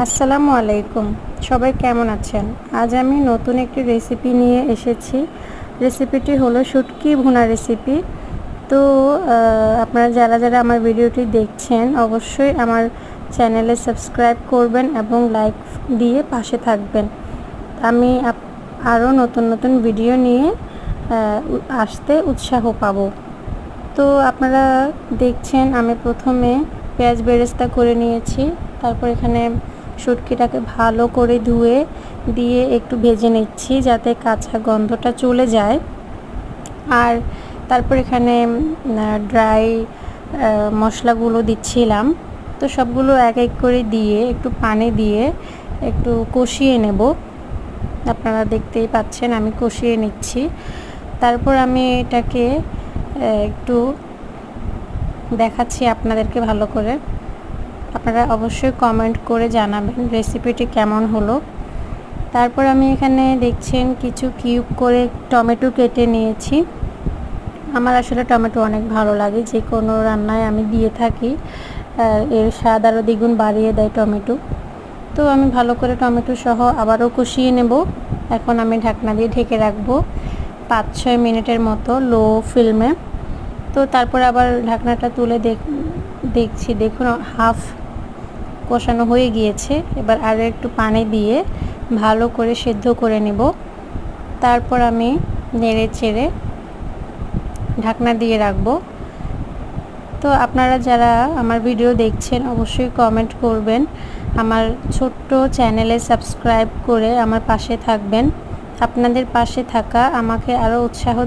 আসসালামু আলাইকুম। সবাই কেমন আছেন? আজ আমি নতুন একটি রেসিপি নিয়ে এসেছি। রেসিপিটি হলো শুটকি ভুনা রেসিপি। তো আপনারা যারা আমার ভিডিওটি দেখছেন অবশ্যই আমার চ্যানেলে সাবস্ক্রাইব করবেন এবং লাইক দিয়ে পাশে থাকবেন। আমি আরও নতুন ভিডিও নিয়ে আসতে উৎসাহ পাবো। তো আপনারা দেখছেন আমি প্রথমে পেঁয়াজ বেরেস্তা করে নিয়েছি। তারপর এখানে শুটকিটাকে ভালো করে ধুয়ে দিয়ে একটু ভেজে নিচ্ছি যাতে কাঁচা গন্ধটা চলে যায়। আর তারপর এখানে ড্রাই মশলাগুলো দিচ্ছিলাম। তো সবগুলো এক এক করে দিয়ে একটু পানি দিয়ে একটু কষিয়ে নেব। আপনারা দেখতেই পাচ্ছেন আমি কষিয়ে নিচ্ছি। তারপর আমি এটাকে একটু দেখাচ্ছি আপনাদেরকে ভালো করে। আপনারা অবশ্যই কমেন্ট করে জানাবেন রেসিপিটি কেমন হলো। তারপর আমি এখানে দেখছেন কিছু কিউব করে টমেটো কেটে নিয়েছি। আমার আসলে টমেটো অনেক ভালো লাগে, যে কোনো রান্নায় আমি দিয়ে থাকি। এর স্বাদ আরও দ্বিগুণ বাড়িয়ে দেয় টমেটো। তো আমি ভালো করে টমেটো সহ আবারও কষিয়ে নেব। এখন আমি ঢাকনা দিয়ে ঢেকে রাখবো 5-6 মিনিটের মতো লো ফ্লেমে। তো তারপর আবার ঢাকনাটা তুলে দেখছি, দেখুন হাফ কষানো হয়ে গিয়েছে। এবার আরও একটু পানি দিয়ে ভালো করে সেদ্ধ করে নেব। তারপর আমি নেড়ে চেড়ে ঢাকনা দিয়ে রাখবো। তো আপনারা যারা আমার ভিডিও দেখছেন অবশ্যই কমেন্ট করবেন, আমার ছোট্ট চ্যানেলে সাবস্ক্রাইব করে আমার পাশে থাকবেন। আপনাদের পাশে থাকা আমাকে আরও উৎসাহ